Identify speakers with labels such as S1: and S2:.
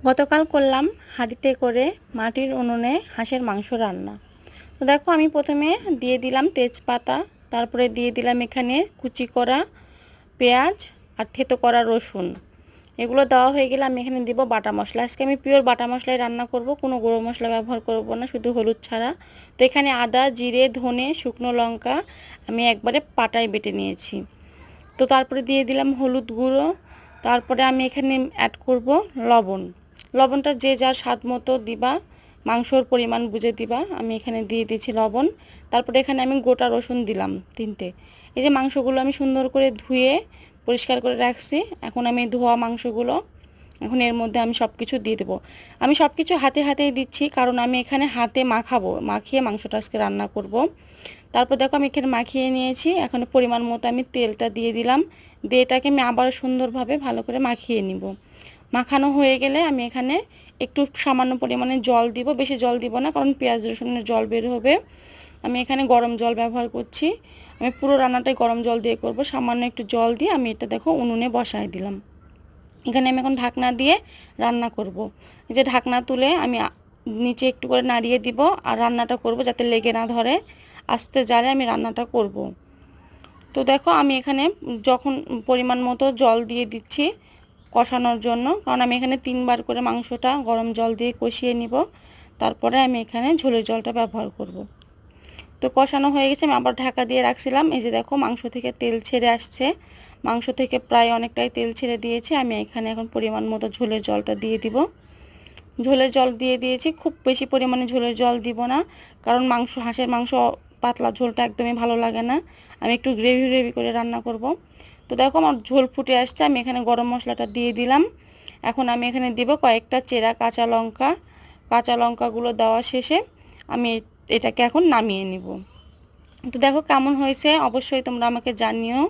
S1: গতকাল করলাম হাঁড়িতে করে মাটির উনুনে হাঁসের মাংস রান্না। তো দেখো আমি প্রথমে দিয়ে দিলাম তেজপাতা, তারপরে দিয়ে দিলাম এখানে কুচি করা পেঁয়াজ আর থেতো করা রসুন। এগুলো দেওয়া হয়ে গেলে আমি এখানে দিব বাটা মশলা। আজকে আমি পিওর বাটা মশলাই রান্না করব, কোনো গুঁড়ো মশলা ব্যবহার করব না, শুধু হলুদ ছাড়া। তো এখানে আদা, জিরে, ধনে, শুকনো লঙ্কা আমি একবারে পাটায় বেটে নিয়েছি। তো তারপরে দিয়ে দিলাম হলুদ গুঁড়ো, তারপরে আমি এখানে অ্যাড করব লবণ। লবণটা যে যার স্বাদ মতো দিবা, মাংসর পরিমাণ বুঝে দিবা। আমি এখানে দিয়ে দিয়েছি লবণ। তারপরে এখানে আমি গোটা রসুন দিলাম 3টে। এই যে মাংসগুলো আমি সুন্দর করে ধুয়ে পরিষ্কার করে রাখছি, এখন আমি ধোয়া মাংসগুলো এখন এর মধ্যে আমি সব কিছু দিয়ে দেবো। আমি সব কিছু হাতে হাতেই দিচ্ছি, কারণ আমি এখানে হাতে মাখাবো, মাখিয়ে মাংসটা আজকে রান্না করব। তারপর দেখো আমি এখানে মাখিয়ে নিয়েছি, এখন পরিমাণ মতো আমি তেলটা দিয়ে দিলাম। দিয়ে এটাকে আমি আবার সুন্দরভাবে ভালো করে মাখিয়ে নিব। মাখানো হয়ে গেলে আমি এখানে একটু সামান্য পরিমাণে জল দিব, বেশি জল দিব না, কারণ পেঁয়াজ রসুনের জল বের হবে। আমি এখানে গরম জল ব্যবহার করছি। আমি পুরো রান্নাটাই গরম জল দিয়ে করব। সামান্য একটু জল দিয়ে আমি এটা দেখো উনুনে বসায় দিলাম। এখানে আমি এখন ঢাকনা দিয়ে রান্না করব। এই যে ঢাকনা তুলে আমি নিচে একটু করে নাড়িয়ে দিব আর রান্নাটা করব যাতে লেগে না ধরে। আস্তে জালে আমি রান্নাটা করব। তো দেখো আমি এখানে যখন পরিমাণ মতো জল দিয়ে দিচ্ছি কষানোর জন্য, কারণ আমি এখানে 3বার করে মাংসটা গরম জল দিয়ে কষিয়ে নিব, তারপরে আমি এখানে ঝোলের জলটা ব্যবহার করব। তো কষানো হয়ে গেছে, আমি আবার ঢাকা দিয়ে রাখছিলাম। এই যে দেখো মাংস থেকে তেল ছেড়ে আসছে, মাংস থেকে প্রায় অনেকটাই তেল ছেড়ে দিয়েছে। আমি এখানে এখন পরিমাণ মতো ঝোলের জলটা দিয়ে দিব। ঝোলের জল দিয়ে দিয়েছি, খুব বেশি পরিমাণে ঝোলের জল দিব না, কারণ হাঁসের মাংস পাতলা ঝোলটা একদমই ভালো লাগে না। আমি একটু গ্রেভি গ্রেভি করে রান্না করব। তো দেখো আমার ঝোল ফুটে আসছে, আমি এখানে গরম মশলাটা দিয়ে দিলাম। এখন আমি এখানে দিব কয়েকটা চেরা কাঁচা লঙ্কা। কাঁচা লঙ্কাগুলো দেওয়া শেষে আমি এটাকে এখন নামিয়ে নিব। তো দেখো কেমন হয়েছে অবশ্যই তোমরা আমাকে জানিও।